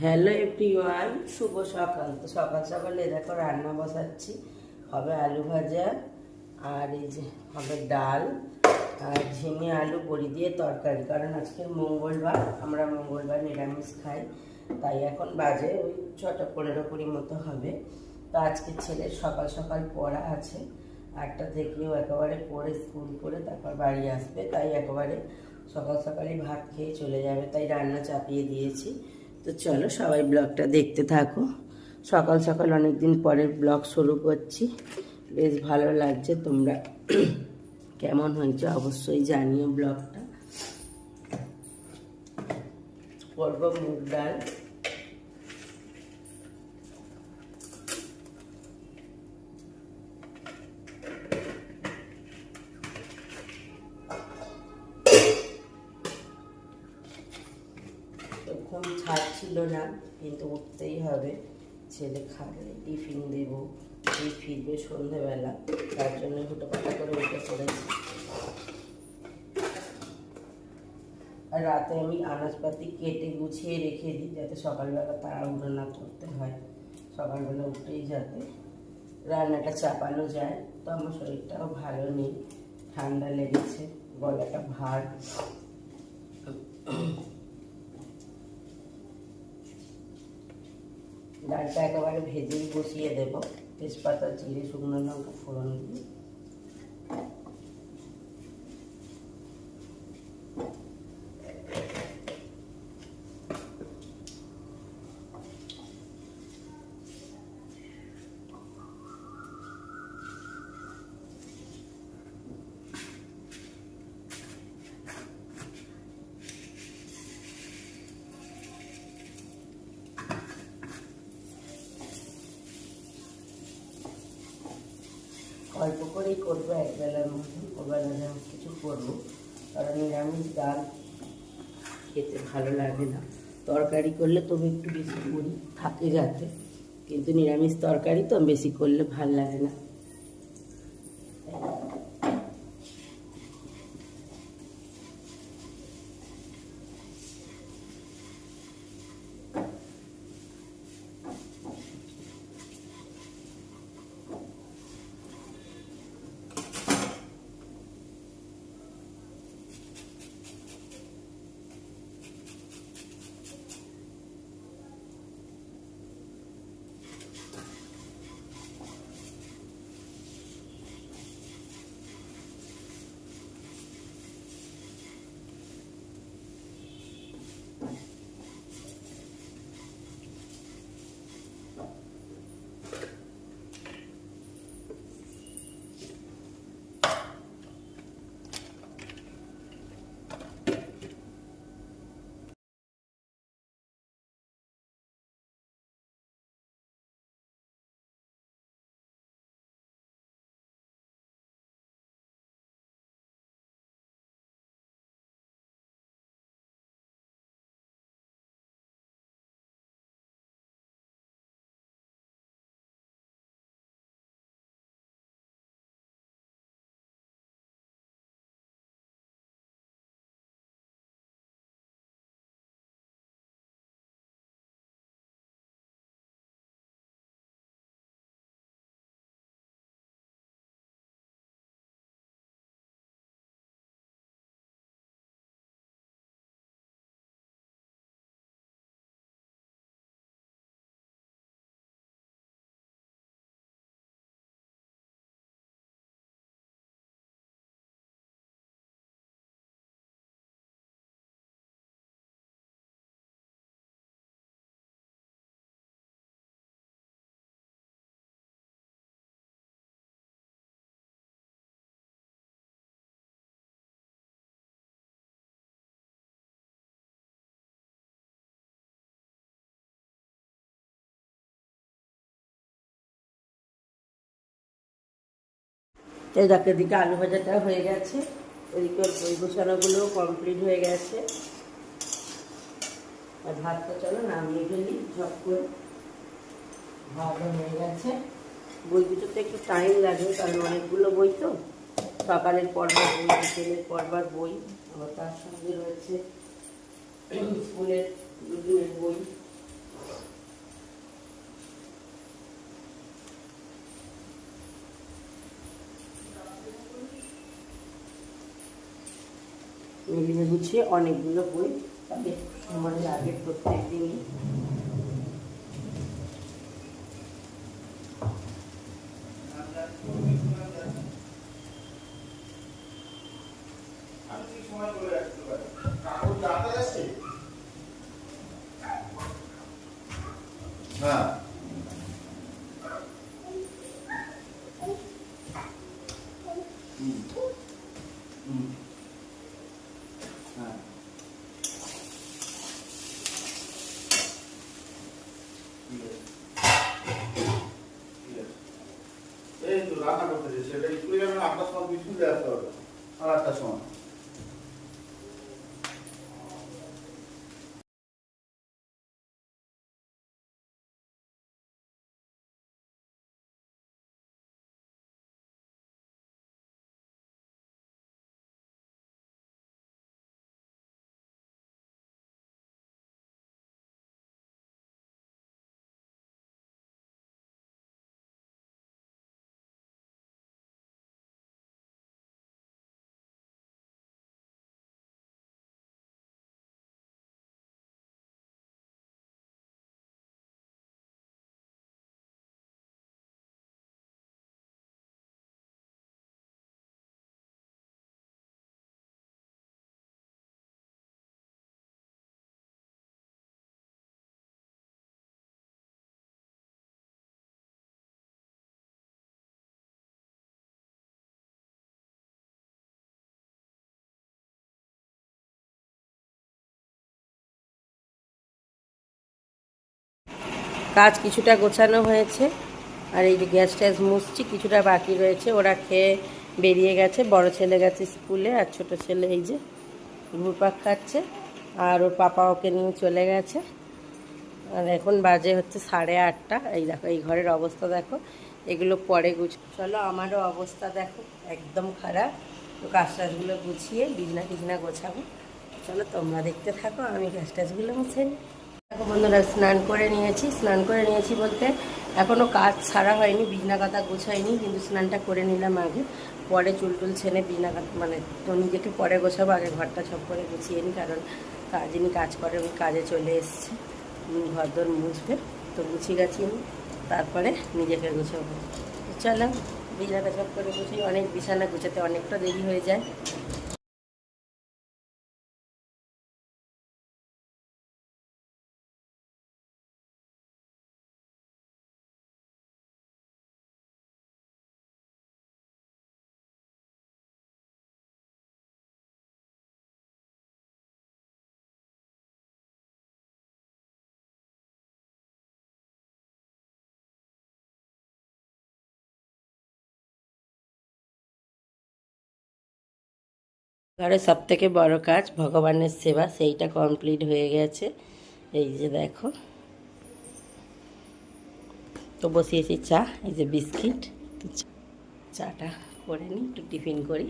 Hello everyone, শুভ সকাল। তো সকাল সকালে দেখো রান্না বসাচ্ছি। হবে আলু ভাজা, আর এই যে হবে ডাল, আর ঝিঙে আলু বড়ি দিয়ে তরকারি। কারণ আজকে মঙ্গলবার, আমরা মঙ্গলবার নিরামিষ খাই, তাই এখন বাজে ওই 6:15 মতো হবে। তো আজকে ছেলের সকাল সকাল পড়া আছে, 8টা থেকেও একেবারে পড়ে স্কুল করে তারপর বাড়ি আসবে, তাই একেবারে সকাল সকালই ভাত খেয়ে চলে যাবে, তাই রান্না চাপিয়ে দিয়েছি। তো চলো সবাই ব্লগটা দেখতে থাকো। সকাল সকাল অনেক দিন পরের ব্লগ শুরু করছি, বেশ ভালো লাগছে। তোমরা কেমন হয়েছে অবশ্যই জানিও। ব্লগটা করব মুগ ডাল, ঘুম ছাড়ছিল না, কিন্তু উঠতেই হবে। ছেলে খাবে, টিফিন দেব, এই ফিরবে সন্ধেবেলা, তার জন্য হুটোপাটা করে উঠে পড়েছি। আর রাতে আমি আনাজপাতি কেটে গুছিয়ে রেখে দিই, যাতে সকালবেলা তাড়াহুড়ো না করতে হয়, সকালবেলা উঠেই যাতে রান্নাটা চাপানো যায়। তো আমার শরীরটাও ভালো নেই, ঠান্ডা লেগেছে, গলাটা ভার। ডালটা একেবারে ভেজেই বসিয়ে দেবো, তেজপাতা, জিরে, শুকনো লঙ্কা ফোড়ন দিয়ে। অল্প করেই করবো, একবেলার মধ্যে, ওবেলা যেমন কিছু করবো, কারণ নিরামিষ ডাল খেতে ভালো লাগে না। তরকারি করলে তবে একটু বেশি করি, থাকে যাতে, কিন্তু নিরামিষ তরকারি তো বেশি করলে ভাল লাগে না। এই দেখো, এদিকে আলু ভাজাটা হয়ে গেছে, ওইদিকে বই গোছানোগুলোও কমপ্লিট হয়ে গেছে। আর ভাতটা চলো নামিয়ে ফেলি ঝপ করে। ভাতটা হয়ে গেছে। বই গুছোতে একটু টাইম লাগে, কারণ অনেকগুলো বই তো, সকালের পড়বার বই, বিকেলের পড়বার বই, আবার তার সঙ্গে রয়েছে স্কুলের বই, টেবিলে গুছিয়ে অনেকগুলো বই, তবে আমার লাগে প্রত্যেক দিনই। এই তো রান্না করতেছে, সেটা স্কুলে যাবে না, 8টার সময় স্কুলে আসতে হবে, 8টার সময়। কাজ কিছুটা গোছানো হয়েছে, আর এই যে গ্যাস ট্যাস মুছছি, কিছুটা বাকি রয়েছে। ওরা খেয়ে বেরিয়ে গেছে, বড় ছেলে গেছে স্কুলে, আর ছোট ছেলে এই যে ঘুরপাক খাচ্ছে, আর ওর পাপা ওকে নিয়ে চলে গেছে। আর এখন বাজে হচ্ছে 8:30। এই দেখো এই ঘরের অবস্থা দেখো, এগুলো পরে চলো আমারও অবস্থা দেখো একদম খারাপ। তো কাজ টাজগুলো গুছিয়ে বিছনা টিছনা গোছাবো। চলো তোমরা দেখতে থাকো, আমি গ্যাস ট্যাসগুলো মুছে নিই। দেখো বন্ধুরা, স্নান করে নিয়েছি বলতে এখনও কাজ ছাড়া হয়নি, বিছনা কাঁথা গোছাইনি, কিন্তু স্নানটা করে নিলাম আগে। পরে চুল টুল ছেনে বিছনা কাঁথা মানে তো নিজেকে পরে গোছাবো, আগে ঘরটা সব করে গুছিয়ে নিই, কারণ যিনি কাজ করে উনি কাজে চলে এসছে, ঘর দর মুছবে। তো গুছিয়ে গাছিয়ে নিই, তারপরে নিজেকে গুছাবো। চলো বিছানাটা সব করে গুছিয়ে, অনেক বিছানা গুছাতে অনেকটা দেরি হয়ে যায়। ঘরে সব থেকে বড় কাজ ভগবানের সেবা, সেইটা কমপ্লিট হয়ে গেছে। এই যে দেখো, তো বসিয়েছি চা, এই যে বিস্কিট। তো চাটা করে নিই, একটু টিফিন করি।